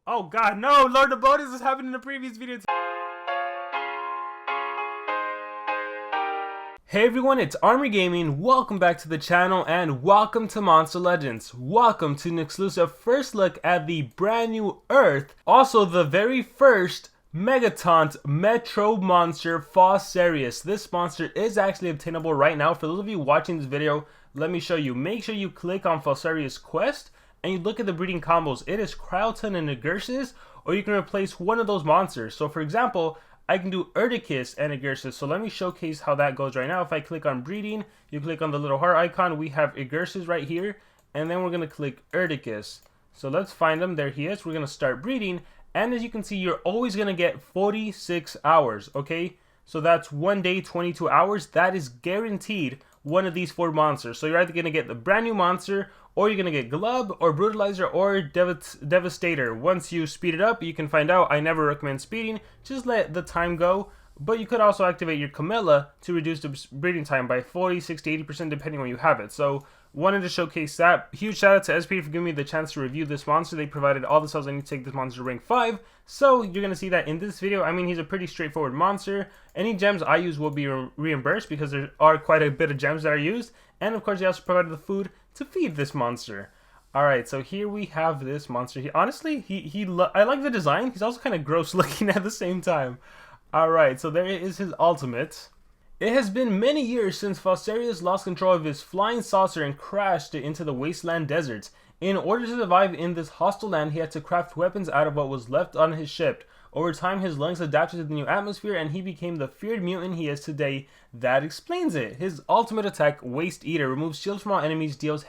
Oh god, no! Lord of Bonus has happened in the previous video. Hey everyone, it's Army Gaming. Welcome back to the channel and welcome to Monster Legends. Welcome to an exclusive first look at the brand new Earth. Also the very first Megataunt Metro monster, Fossarius. This monster is actually obtainable right now. For those of you watching this video, let me show you. Make sure you click on Fossarius quest and you look at the breeding combos. It is Cryoton and Agursis, or you can replace one of those monsters. So for example, I can do Erdicus and Agursis. So let me showcase how that goes right now. If I click on breeding, you click on the little heart icon, we have Agursis right here, and then we're going to click Erdicus. So let's find him. There he is. We're going to start breeding, and as you can see, you're always going to get 46 hours, okay? So that's 1 day, 22 hours. That is guaranteed one of these 4 monsters. So you're either going to get the brand new monster, or you're going to get Glub, or Brutalizer, or Devastator. Once you speed it up, you can find out. I never recommend speeding. Just let the time go. But you could also activate your Camilla to reduce the breeding time by 40, 60, 80% depending on you have it. So wanted to showcase that. Huge shout out to SP for giving me the chance to review this monster. They provided all the cells I need to take this monster to rank 5. So you're going to see that in this video. I mean, he's a pretty straightforward monster. Any gems I use will be reimbursed because there are quite a bit of gems that are used. And of course, they also provided the food to feed this monster. Alright, so here we have this monster. Honestly, I like the design. He's also kind of gross looking at the same time. Alright, so there is his ultimate. It has been many years since Fossarius lost control of his flying saucer and crashed it into the wasteland deserts. In order to survive in this hostile land, he had to craft weapons out of what was left on his ship. Over time, his lungs adapted to the new atmosphere and he became the feared mutant he is today. That explains it. His ultimate attack, Waste Eater, removes shields from all enemies, deals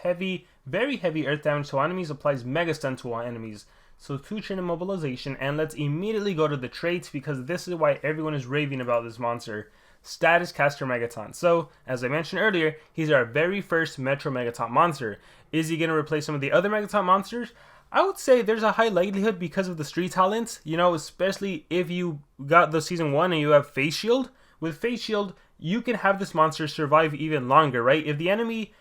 very heavy earth damage to enemies, applies Mega Stun to all enemies. So 2 turn immobilization, and let's immediately go to the traits because this is why everyone is raving about this monster. Status Caster Megataunt. So, as I mentioned earlier, he's our very first Metro Megataunt monster. Is he going to replace some of the other Megataunt monsters? I would say there's a high likelihood because of the street talents, you know, especially if you got the season 1 and you have Face Shield. With Face Shield, you can have this monster survive even longer, right? If the enemy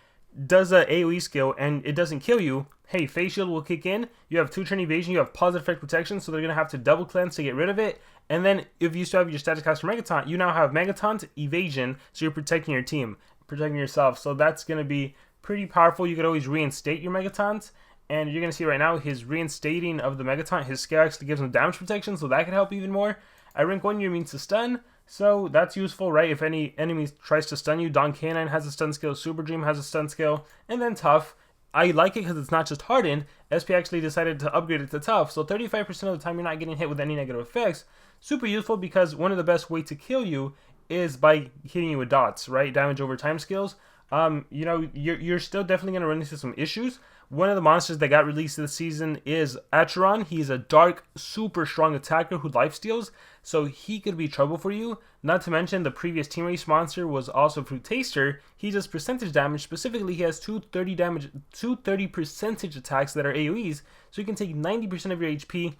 does a AoE skill and it doesn't kill you, hey, Face Shield will kick in, you have 2 turn evasion, you have positive effect protection, so they're going to have to double cleanse to get rid of it. And then if you still have your Status Caster Megataunt, you now have Megataunt, evasion, so you're protecting your team, protecting yourself. So that's going to be pretty powerful. You could always reinstate your Megataunt. And you're going to see right now his reinstating of the Megataunt, his skill actually gives him damage protection, so that could help even more. At rank 1, you're immune to stun, so that's useful, right? If any enemy tries to stun you, Don Canine has a stun skill, Super Dream has a stun skill, and then Tough. I like it because it's not just hardened. SP actually decided to upgrade it to Tough, so 35% of the time you're not getting hit with any negative effects. Super useful because one of the best ways to kill you is by hitting you with dots, right? Damage over time skills. You know, you're still definitely going to run into some issues. One of the monsters that got released this season is Acheron. He's a dark, super strong attacker who lifesteals, so he could be trouble for you. Not to mention the previous Team Race monster was also Fruit Taster. He does percentage damage. Specifically, he has 230 percentage attacks that are AoEs, so you can take 90% of your HP,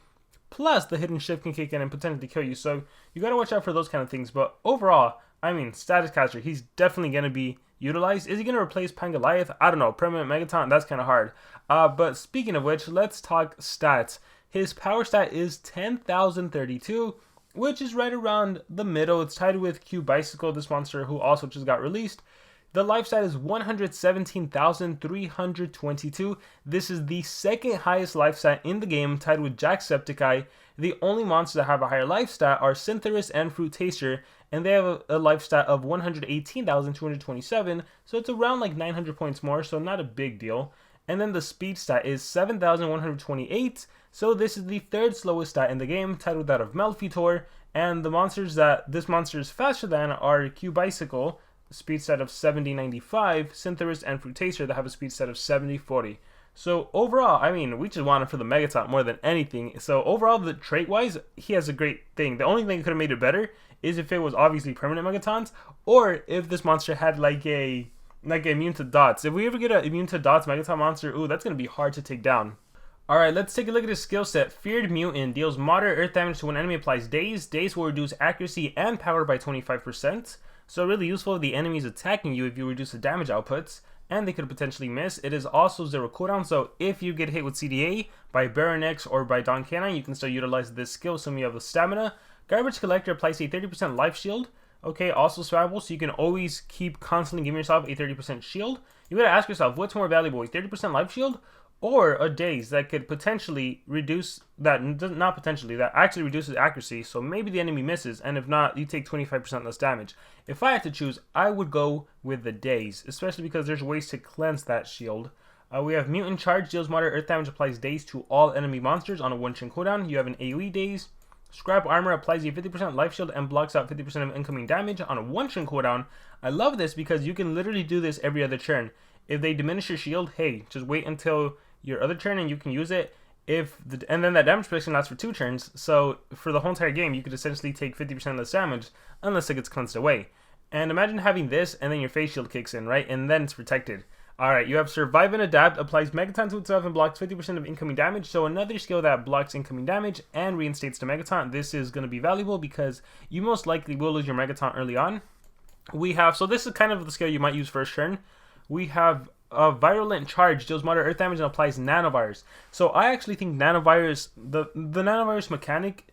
plus the hidden shift can kick in and potentially kill you. So you got to watch out for those kind of things. But overall, I mean, Status Caster, he's definitely going to be utilized. Is he going to replace Pangoliath? I don't know. Permanent Megataunt? That's kind of hard. But speaking of which, let's talk stats. His power stat is 10,032, which is right around the middle. It's tied with Q Bicycle, this monster who also just got released. The life stat is 117,322. This is the second highest life stat in the game, tied with Jacksepticeye. The only monsters that have a higher life stat are Syntheris and Fruit Taster, and they have a life stat of 118,227, so it's around like 900 points more, so not a big deal. And then the speed stat is 7,128, so this is the 3rd slowest stat in the game, tied with that of Malfeator, and the monsters that this monster is faster than are Q Bicycle, speed stat of 7095, Syntheris and Fruit Taster that have a speed stat of 7040. So overall, I mean, we just want him for the Megataunt more than anything. So overall, the trait-wise, he has a great thing. The only thing that could have made it better is if it was obviously permanent Megataunt, or if this monster had like a immune to dots. If we ever get an immune to dots Megataunt monster, ooh, that's going to be hard to take down. Alright, let's take a look at his skill set. Feared Mutant deals moderate earth damage to when enemy applies Daze. Daze will reduce accuracy and power by 25%. So really useful if the enemy is attacking you if you reduce the damage outputs. and they could potentially miss. It is also 0 cooldown, so if you get hit with CDA by Baron X or by Don Canine, you can still utilize this skill, so you have the stamina. Garbage Collector applies a 30% life shield. Okay, also swappable, so you can always keep constantly giving yourself a 30% shield. You gotta ask yourself, what's more valuable, a 30% life shield or a daze that could potentially reduce that, not potentially, that actually reduces accuracy, so maybe the enemy misses, and if not, you take 25% less damage. If I had to choose, I would go with the daze, especially because there's ways to cleanse that shield. We have Mutant Charge, deals moderate earth damage, applies daze to all enemy monsters on a 1-turn cooldown. You have an AoE daze. Scrap Armor applies a 50% life shield and blocks out 50% of incoming damage on a 1-turn cooldown. I love this because you can literally do this every other turn. If they diminish your shield, hey, just wait until your other turn and you can use it. And then that damage protection lasts for 2 turns, so for the whole entire game you could essentially take 50% less damage unless it gets cleansed away. And imagine having this and then your face shield kicks in, right? And then it's protected. Alright, you have Survive and Adapt, applies Megataunt to itself and blocks 50% of incoming damage, so another skill that blocks incoming damage and reinstates the Megataunt. This is going to be valuable because you most likely will lose your Megataunt early on. So this is kind of the skill you might use first turn. We have a Virulent Charge, deals moderate earth damage and applies Nanovirus. So I actually think Nanovirus, the Nanovirus mechanic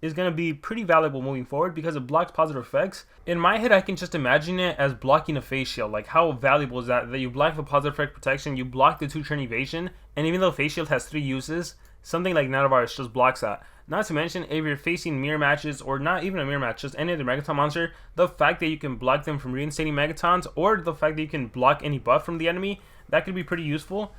is going to be pretty valuable moving forward because it blocks positive effects. In my head, I can just imagine it as blocking a face shield. Like, how valuable is that? That you block the positive effect protection, you block the 2-turn evasion, and even though face shield has 3 uses, something like Nanovirus just blocks that. Not to mention, if you're facing mirror matches, or not even a mirror match, just any other Megataunt monster, the fact that you can block them from reinstating Megatons, or the fact that you can block any buff from the enemy, that could be pretty useful.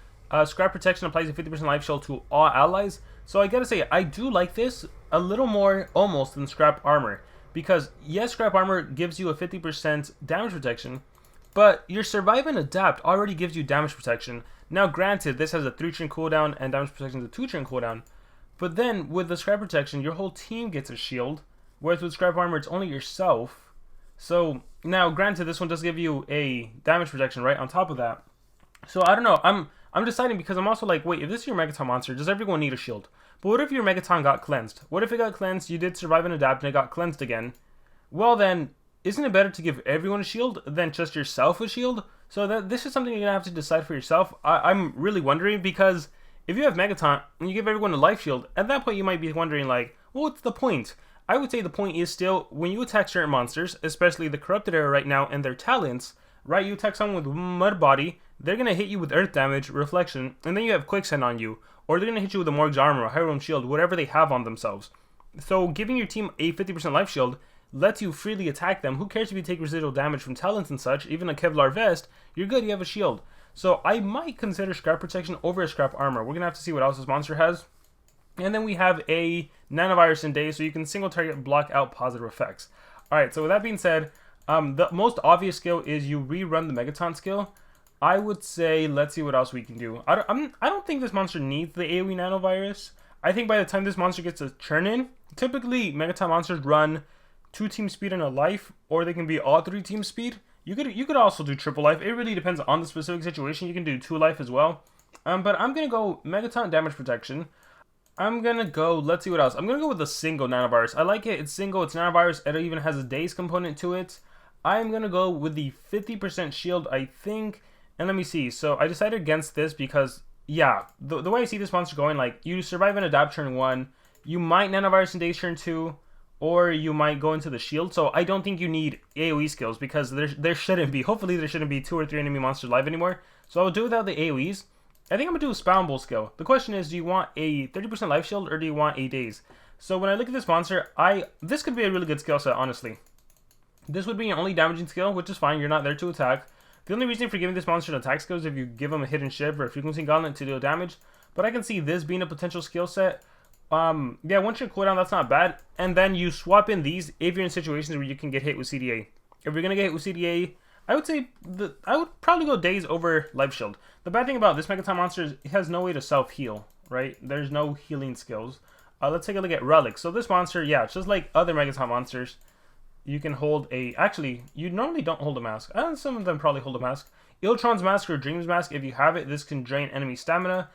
Scrap Protection applies a 50% life shield to all allies. So I gotta say, I do like this a little more almost than Scrap Armor. Because yes, Scrap Armor gives you a 50% damage protection, but your Survive and Adapt already gives you damage protection. Now granted, this has a 3-turn cooldown and damage protection is a 2-turn cooldown. But then with the Scrap Protection, your whole team gets a shield. Whereas with Scrap Armor, it's only yourself. So now granted, this one does give you a damage protection right on top of that. So I don't know, I'm deciding because I'm also like, wait, if this is your Megaton monster, does everyone need a shield? But what if your Megaton got cleansed? What if it got cleansed, you did Survive and Adapt, and it got cleansed again? Well then, isn't it better to give everyone a shield than just yourself a shield? So this is something you're going to have to decide for yourself. I'm really wondering because if you have Megaton and you give everyone a life shield, at that point you might be wondering like, well, what's the point? I would say the point is still, when you attack certain monsters, especially the Corrupted Era right now and their talents, right, you attack someone with Mud Body, they're going to hit you with Earth Damage, Reflection, and then you have Quicksand on you. Or they're going to hit you with a Morg's Armor, a High Realm Shield, whatever they have on themselves. So giving your team a 50% life shield lets you freely attack them. Who cares if you take residual damage from talents and such? Even a Kevlar Vest, you're good, you have a shield. So I might consider Scrap Protection over a Scrap Armor. We're going to have to see what else this monster has. And then we have a Nanovirus and Daze, so you can single target block out positive effects. Alright, so with that being said, the most obvious skill is you rerun the Megataunt skill. I would say, let's see what else we can do. I don't think this monster needs the AoE Nanovirus. I think by the time this monster gets a churn in, typically Megataunt monsters run 2 team speed and a life, or they can be all 3 team speed. You could also do triple life. It really depends on the specific situation. You can do 2 life as well. But I'm gonna go Megataunt damage protection. I'm gonna go, let's see what else. I'm gonna go with a single Nanovirus. I like it, it's single, it's Nanovirus, it even has a Daze component to it. I'm gonna go with the 50% shield, I think. And let me see, so I decided against this because, yeah, the way I see this monster going, like, you Survive and Adapt turn 1, you might Nanovirus and Daze turn 2, or you might go into the shield. So I don't think you need AoE skills because there shouldn't be, hopefully there shouldn't be 2 or 3 enemy monsters live anymore. So I'll do without the AoEs. I think I'm going to do a spawnable skill. The question is, do you want a 30% life shield or do you want a Daze? So when I look at this monster, this could be a really good skill set, honestly. This would be an only damaging skill, which is fine, you're not there to attack. The only reason for giving this monster an attack skill is if you give him a hidden shiv or a frequency gauntlet to deal damage. But I can see this being a potential skill set. Yeah, once you're cooldown, that's not bad. And then you swap in these if you're in situations where you can get hit with CDA. If you're going to get hit with CDA, I would say, I would probably go Daze over Life Shield. The bad thing about this Megaton monster is it has no way to self-heal, right? There's no healing skills. Let's take a look at Relics. So this monster, yeah, it's just like other Megaton monsters. You can hold a... Actually, you normally don't hold a mask. Some of them probably hold a mask. Iltron's Mask or Dream's Mask, if you have it, this can drain enemy stamina.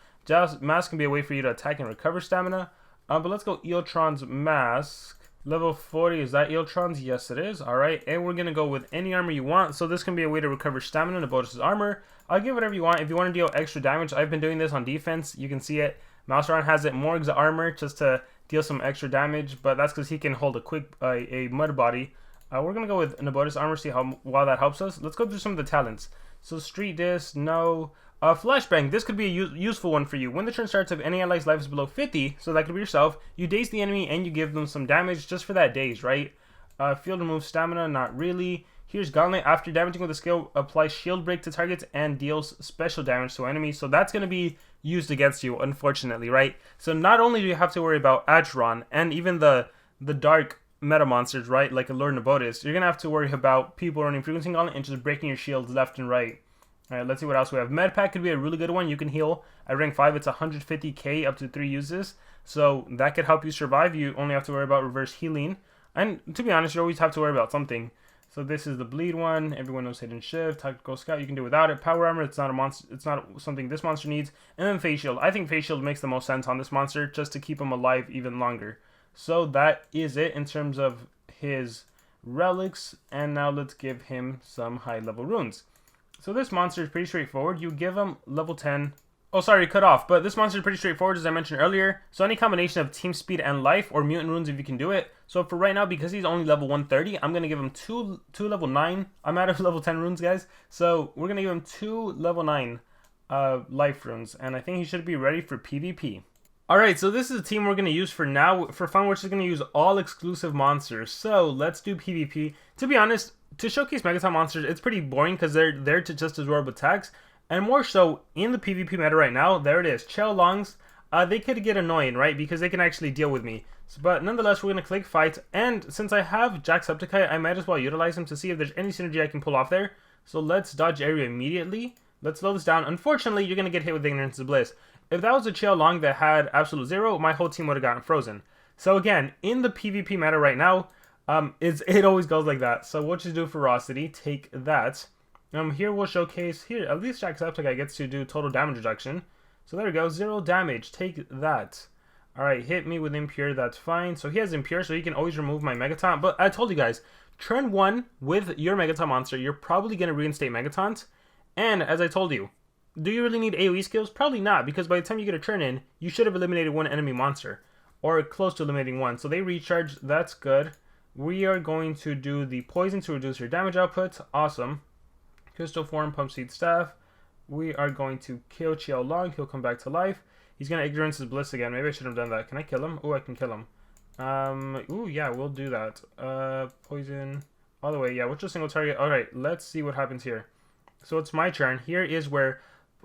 Mask can be a way for you to attack and recover stamina. But let's go Iltron's Mask. Level 40, is that Eeltron's? Yes, it is. Alright, and we're going to go with any armor you want. So this can be a way to recover stamina to bonus armor. I'll give whatever you want. If you want to deal extra damage, I've been doing this on defense. You can see it. Mouseron has it Morg's armor just to deal some extra damage, but that's because he can hold a mud body. We're going to go with Nabotis armor, see how well that helps us. Let's go through some of the talents. So Street Disc, no. Flashbang, this could be a useful one for you. When the turn starts, if any ally's life is below 50, so that could be yourself, you daze the enemy and you give them some damage just for that daze, right? Field removes stamina, not really. Here's Gauntlet. After damaging with a skill, apply shield break to targets and deals special damage to enemies. So that's going to be used against you, unfortunately, right? So not only do you have to worry about Acheron and even the dark meta monsters, right? Like Allure Nabotis, you're going to have to worry about people running Frequency Gauntlet and just breaking your shields left and right. Alright, let's see what else we have. Medpack could be a really good one. You can heal at rank 5. It's 150k up to 3 uses. So that could help you survive. You only have to worry about reverse healing. And to be honest, you always have to worry about something. So this is the bleed one. Everyone knows Hidden Shift. Tactical Scout, you can do without it. Power Armor, it's not a monster. It's not something this monster needs. And then Face Shield. I think Face Shield makes the most sense on this monster just to keep him alive even longer. So that is it in terms of his relics. And now let's give him some high level runes. So this monster is pretty straightforward. You give him level 10. Oh, sorry, cut off. But this monster is pretty straightforward, as I mentioned earlier. So any combination of team speed and life, or mutant runes if you can do it. So for right now, because he's only level 130, I'm going to give him two level 9. I'm out of level 10 runes, guys. So we're going to give him 2 level 9 life runes. And I think he should be ready for PvP. Alright, so this is a team we're going to use for now. For fun, we're just going to use all exclusive monsters. So let's do PvP. To be honest, to showcase Megataunt monsters, it's pretty boring because they're there to just absorb attacks. And more so, in the PvP meta right now, there it is. Cheolongs, they could get annoying, right? Because they can actually deal with me. So, but nonetheless, we're going to click fight. And since I have Jacksepticeye, I might as well utilize him to see if there's any synergy I can pull off there. So let's dodge area immediately. Let's slow this down. Unfortunately, you're going to get hit with Ignorance of Bliss. If that was a Cheolong that had absolute 0, my whole team would have gotten frozen. So again, in the PvP meta right now, it always goes like that. So what you do, Ferocity, take that. Here we'll showcase, here, at least Jacksepticeye gets to do total damage reduction. So there we go, 0 damage, take that. Alright, hit me with Impure, that's fine. So he has Impure, so he can always remove my Megataunt. But I told you guys, turn 1 with your Megataunt monster, you're probably going to reinstate Megataunt. And as I told you, do you really need AoE skills? Probably not, because by the time you get a turn in, you should have eliminated one enemy monster. Or close to eliminating one. So they recharge, that's good. We are going to do the Poison to reduce your damage output. Awesome. Crystal Form, Pump Seed Staff. We are going to kill Cheolong. He'll come back to life. He's going to Ignorance is Bliss again. Maybe I should have done that. Can I kill him? Oh, I can kill him. Ooh, yeah, we'll do that. Poison. All the way. Yeah, what's a single target? Alright, let's see what happens here. So it's my turn. Here is where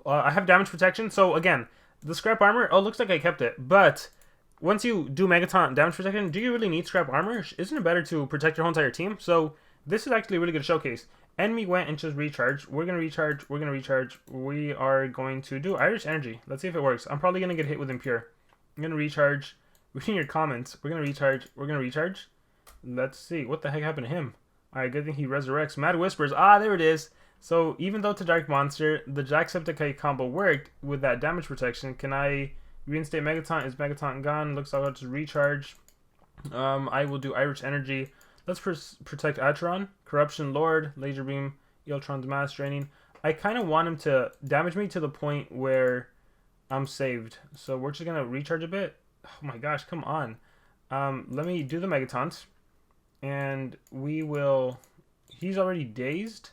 I have damage protection. So again, the scrap armor, oh, looks like I kept it. But once you do Megataunt damage protection, do you really need scrap armor? Isn't it better to protect your whole entire team? So this is actually a really good showcase. Enemy went and just recharged. We're going to recharge. We're going to recharge. We are going to do Irish Energy. Let's see if it works. I'm probably going to get hit with Impure. I'm going to recharge. Reading your comments. We're going to recharge. We're going to recharge. Let's see. What the heck happened to him? Alright, good thing he resurrects. Mad Whispers. Ah, there it is. So even though it's a Dark Monster, the Jacksepticeye combo worked with that damage protection. Can I reinstate Megataunt? Is Megataunt gone? Looks like I'll just recharge. I will do Irish Energy. Let's protect Acheron, Corruption Lord, Laser Beam, Eeltron's Mass Draining. I kind of want him to damage me to the point where I'm saved. So we're just going to recharge a bit. Oh my gosh, come on. Let me do the Megataunt. And we will... He's already dazed.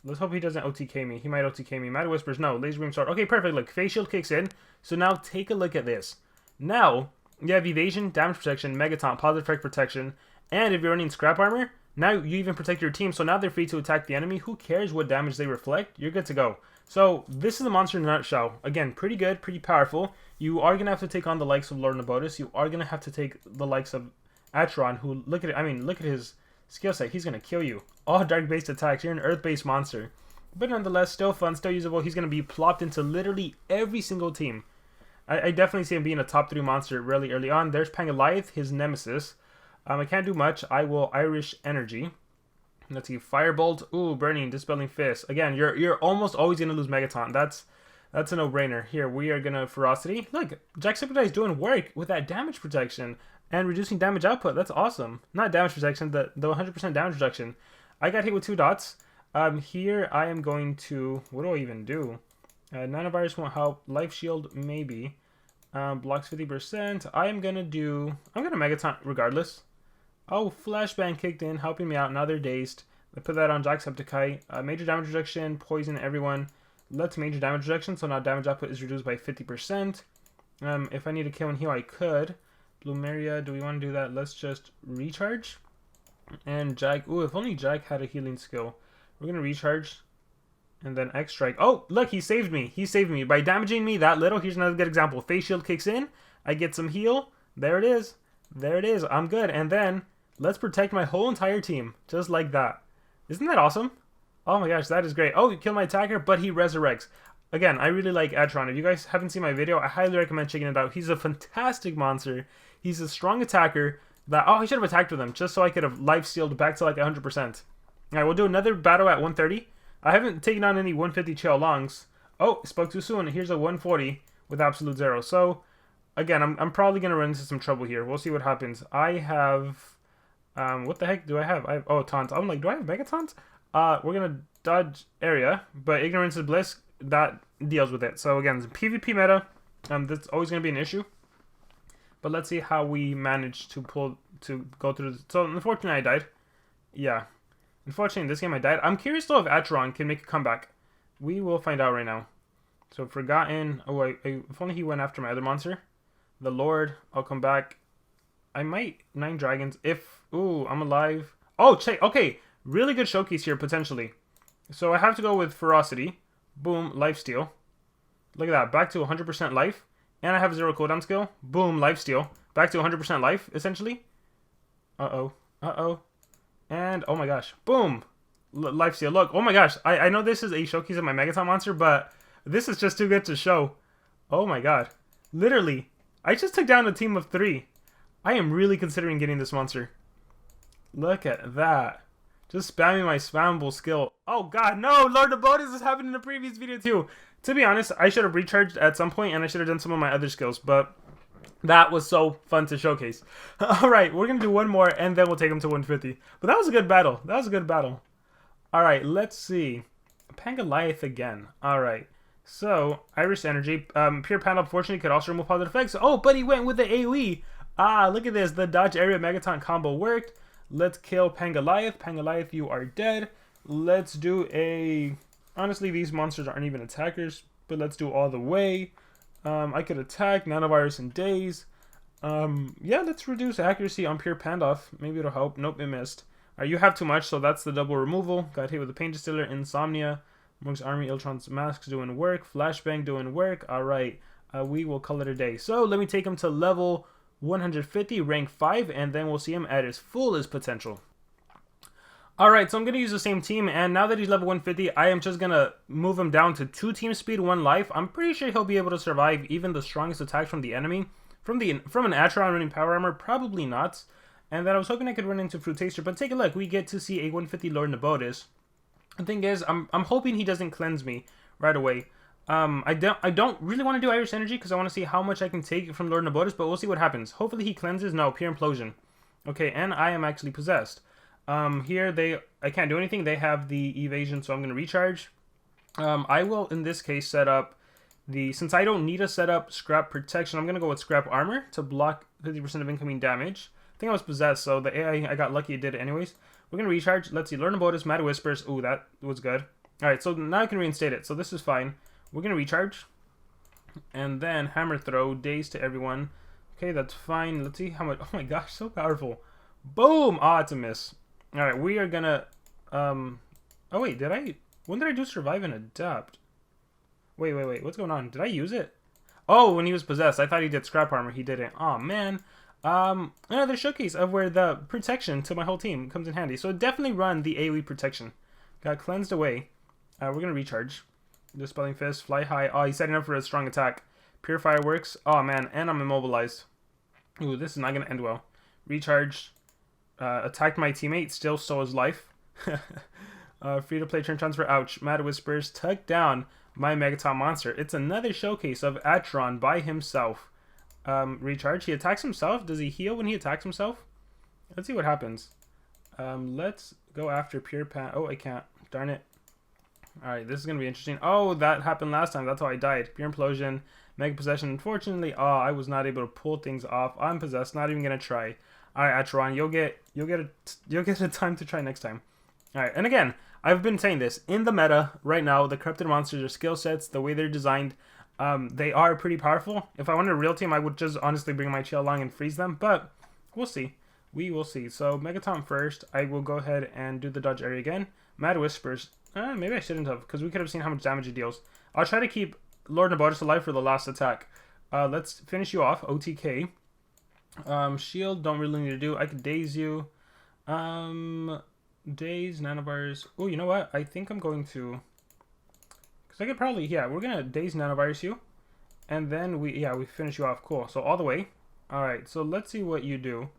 Let's hope he doesn't OTK me. He might OTK me. Mad Whispers, no. Laser Beam Sword. Okay, perfect. Look, Face Shield kicks in. So now take a look at this. Now, you have Evasion, Damage Protection, Megataunt, Positive Effect Protection. And if you're running Scrap Armor, now you even protect your team. So now they're free to attack the enemy. Who cares what damage they reflect? You're good to go. So this is the monster in a nutshell. Again, pretty good, pretty powerful. You are going to have to take on the likes of Lord Nabotis. You are going to have to take the likes of Acheron, who, look at it. I mean, look at his skill set. He's going to kill you. All dark-based attacks. You're an earth-based monster. But nonetheless, still fun, still usable. He's going to be plopped into literally every single team. I definitely see him being a top 3 monster really early on. There's Pangoliath, his nemesis. I can't do much. I will Irish Energy. Let's see. Firebolt. Ooh, Burning, Dispelling Fist. Again, you're almost always going to lose Megataunt. That's That's a no-brainer. Here, we are gonna Ferocity. Look, Jacksepticeye is doing work with that damage protection and reducing damage output. That's awesome. Not damage protection, the 100% damage reduction. I got hit with 2 dots. Here I am going to... What do I even do? Nanovirus won't help. Life Shield, maybe. Blocks 50%. I'm gonna Megataunt regardless. Oh, Flashbang kicked in, helping me out. Now they're dazed. I put that on Jacksepticeye. Major damage reduction, poison everyone. Let's major damage reduction, so now damage output is reduced by 50%. If I need to kill and heal, I could. Bloomeria, do we want to do that? Let's just recharge. And Jag, ooh, if only Jag had a healing skill. We're going to recharge. And then X strike. Oh, look, he saved me. He saved me. By damaging me that little, here's another good example. Face shield kicks in. I get some heal. There it is. There it is. I'm good. And then, let's protect my whole entire team. Just like that. Isn't that awesome? Oh my gosh, that is great. Oh, you kill my attacker, but he resurrects. Again, I really like Atron. If you guys haven't seen my video, I highly recommend checking it out. He's a fantastic monster. He's a strong attacker that... Oh, I should have attacked with him just so I could have life stealed back to like 100%. Alright, we'll do another battle at 130. I haven't taken on any 150 Chael Longs. Oh, spoke too soon. Here's a 140 with absolute 0. So, again, I'm probably going to run into some trouble here. We'll see what happens. I have... what the heck do I have? Oh, Taunt. I'm like, do I have Megataunt? We're going to dodge area, but Ignorance is Bliss, that deals with it. So again, it's a PvP meta. That's always going to be an issue. But let's see how we manage to go through this. So unfortunately I died. Yeah. Unfortunately in this game I died. I'm curious though if Atron can make a comeback. We will find out right now. So Forgotten. Oh, if only he went after my other monster. The Lord. I'll come back. I might 9 dragons if... Ooh, I'm alive. Oh, check. Okay. Really good showcase here, potentially. So I have to go with Ferocity. Boom, lifesteal. Look at that. Back to 100% life. And I have 0 cooldown skill. Boom, lifesteal. Back to 100% life, essentially. Uh-oh. Uh-oh. And, oh my gosh. Boom. Lifesteal. Look, oh my gosh. I know this is a showcase of my Megataunt monster, but this is just too good to show. Oh my god. Literally. I just took down a team of 3. I am really considering getting this monster. Look at that. Just spamming my spammable skill. Oh god, no! Lord of Bonus has happened in the previous video too. To be honest, I should have recharged at some point and I should have done some of my other skills, but that was so fun to showcase. Alright, we're going to do one more and then we'll take him to 150. But that was a good battle. That was a good battle. Alright, let's see. Pangoliath again. Alright. So, Irish Energy. Pure Panda, unfortunately, could also remove positive effects. Oh, but he went with the AoE. Ah, look at this. The dodge area Megataunt combo worked. Let's kill Pangoliath. Pangoliath, you are dead. Let's do a... Honestly, these monsters aren't even attackers, but let's do all the way. I could attack, Nanovirus and Daze. Yeah, let's reduce accuracy on Pure Pandoff. Maybe it'll help. Nope, it missed. You have too much, so that's the double removal. Got hit with the Pain Distiller, Insomnia. Monk's Army, Iltron's Masks doing work. Flashbang doing work. Alright, we will call it a day. So, let me take him to level 150, rank 5, and then we'll see him at his fullest potential. Alright, so I'm going to use the same team, and now that he's level 150, I am just going to move him down to 2 team speed, 1 life. I'm pretty sure he'll be able to survive even the strongest attacks from the enemy. From an Atron running Power Armor, probably not. And then I was hoping I could run into Fruit Taster, but take a look, we get to see a 150 Lord Nabotis. The thing is, I'm hoping he doesn't cleanse me right away. I don't really want to do Irish Energy because I want to see how much I can take from Lord Nabotis, but we'll see what happens. Hopefully he cleanses. No, Pure Implosion. Okay, and I am actually possessed. Here I can't do anything. They have the evasion, so I'm going to recharge. I will, in this case, set up since I don't need to set up Scrap Protection, I'm going to go with Scrap Armor to block 50% of incoming damage. I think I was possessed, so the AI, I got lucky it did it anyways. We're going to recharge. Let's see, Lord Nabotis, Mad Whispers. Ooh, that was good. Alright, so now I can reinstate it, so this is fine. We're going to recharge. And then Hammer Throw, Daze to everyone. Okay, that's fine. Let's see how much... Oh my gosh, so powerful. Boom! Ah, it's a miss. Alright, we are going to... Oh wait, when did I do Survive and Adapt? Wait. What's going on? Did I use it? Oh, when he was possessed. I thought he did Scrap Armor. He didn't. Oh man. Another showcase of where the protection to my whole team comes in handy. So definitely run the AoE protection. Got cleansed away. We're going to recharge. Dispelling Fist, Fly High. Oh, he's setting up for a strong attack. Pure Fireworks. Oh, man. And I'm immobilized. Ooh, this is not going to end well. Recharge. Attacked my teammate. Still stole his life. Free-to-play turn transfer. Ouch. Mad Whispers took down my Megataunt monster. It's another showcase of Atron by himself. Recharge. He attacks himself. Does he heal when he attacks himself? Let's see what happens. Let's go after Pure Pan. Oh, I can't. Darn it. Alright, this is going to be interesting. Oh, that happened last time. That's how I died. Pure Implosion. Mega Possession. Unfortunately, I was not able to pull things off. I'm possessed. Not even going to try. Alright, Atron. You'll get a time to try next time. Alright, and again, I've been saying this. In the meta, right now, the Corrupted Monsters, their skill sets, the way they're designed, they are pretty powerful. If I wanted a real team, I would just honestly bring my Chill along and freeze them, but we'll see. We will see. So, Megataunt first. I will go ahead and do the dodge area again. Mad Whispers. Maybe I shouldn't have, because we could have seen how much damage it deals. I'll try to keep Lord Nabotis alive for the last attack. Let's finish you off. OTK. Shield, don't really need to do. I could daze you. Daze, nanovirus. Oh, you know what? I think I'm going to... Because I could probably... Yeah, we're going to daze nanovirus you. And then we finish you off. Cool. So all the way. Alright, so let's see what you do.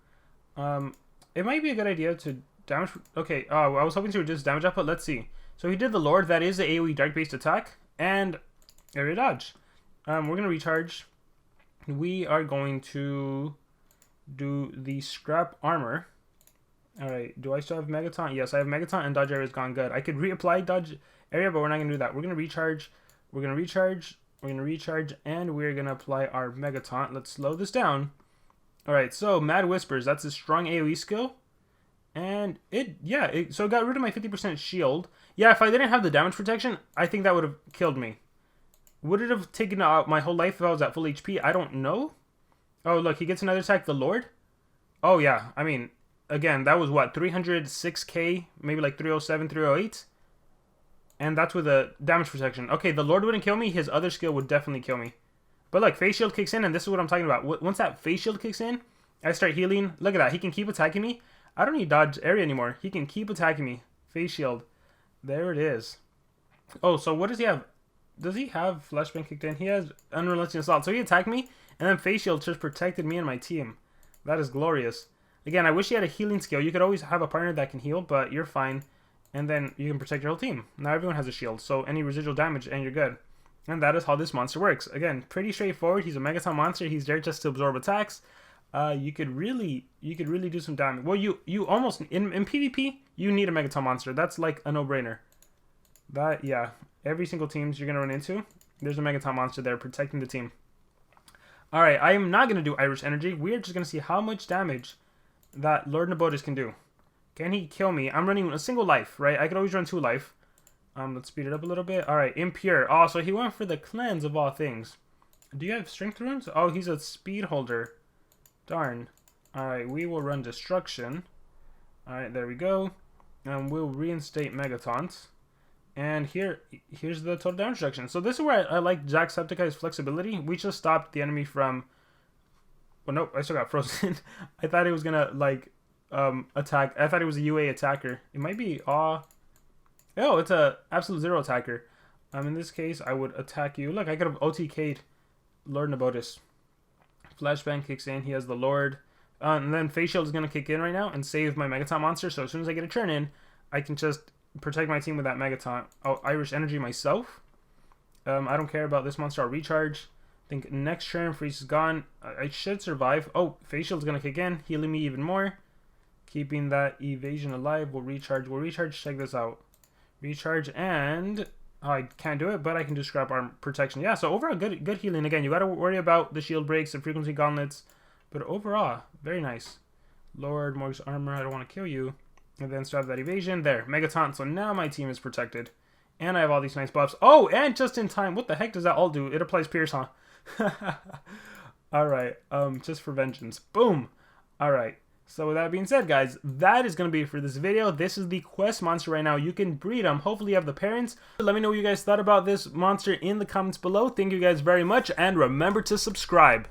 It might be a good idea to damage... Okay, I was hoping to reduce damage output. Let's see. So he did the Lord. That is the AoE dark-based attack. And area dodge. We're going to recharge. We are going to do the scrap armor. Alright, do I still have Megataunt? Yes, I have Megataunt and dodge area is gone. Good. I could reapply dodge area, but we're not going to do that. We're going to recharge. We're going to recharge. We're going to recharge. And we're going to apply our Megataunt. Let's slow this down. Alright, so Mad Whispers. That's a strong AoE skill. And so it got rid of my 50% shield. Yeah, if I didn't have the damage protection, I think that would have killed me. Would it have taken out my whole life if I was at full HP? I don't know. Oh, look, he gets another attack, the Lord. Oh, yeah. I mean, again, that was what, 306k, maybe like 307, 308? And that's with a damage protection. Okay, the Lord wouldn't kill me. His other skill would definitely kill me. But look, Phase Shield kicks in, and this is what I'm talking about. Once that Phase Shield kicks in, I start healing. Look at that. He can keep attacking me. I don't need dodge area anymore. He can keep attacking me. Phase Shield. There it is. Oh, so what does he have? Does he have Flashbang kicked in? He has Unrelenting Assault. So he attacked me, and then Phase Shield just protected me and my team. That is glorious. Again, I wish he had a healing skill. You could always have a partner that can heal, but you're fine. And then you can protect your whole team. Now everyone has a shield, so any residual damage, and you're good. And that is how this monster works. Again, pretty straightforward. He's a Megataunt monster. He's there just to absorb attacks. You could really do some damage. Well, you almost in PvP you need a Megataunt monster. That's like a no-brainer. That, yeah, every single teams you're gonna run into, there's a Megataunt monster there protecting the team. All right, I am not gonna do Irish Energy. We're just gonna see how much damage that Lord Nabotis can do. Can he kill me? I'm running a single life, right? I could always run 2 life. Let's speed it up a little bit. All right, Impure. Oh, so he went for the cleanse of all things. Do you have strength runes? Oh, he's a speed holder. Darn. All right, we will run Destruction. All right, there we go. And we'll reinstate Megataunt. And here's the total damage reduction. So this is where I like Jacksepticeye's flexibility. We just stopped the enemy from... Well, nope, I still got frozen. I thought it was gonna, like, attack. I thought it was a UA attacker. It might be... Oh, it's a absolute zero attacker. In this case, I would attack you. Look, I could have OTK'd Lord Nabotis. Flashbang kicks in. He has the Lord. And then Phase Shield is going to kick in right now and save my Megataunt monster. So as soon as I get a turn in, I can just protect my team with that Megataunt. Oh, Irish Energy myself. I don't care about this monster. I'll recharge. I think next turn, Freeze is gone. I should survive. Oh, Phase Shield is going to kick in, healing me even more. Keeping that evasion alive. We'll recharge. Check this out. Recharge and... Oh, I can't do it, but I can do scrap arm protection. Yeah, so overall, good healing. Again, you got to worry about the shield breaks and frequency gauntlets. But overall, very nice. Lord, Morg's armor. I don't want to kill you. And then start that evasion. There, Megataunt. So now my team is protected. And I have all these nice buffs. Oh, and just in time. What the heck does that all do? It applies Pierce, huh? Alright, just for vengeance. Boom! Alright, so with that being said, guys, that is going to be it for this video. This is the quest monster right now. You can breed them. Hopefully you have the parents. Let me know what you guys thought about this monster in the comments below. Thank you guys very much, and remember to subscribe.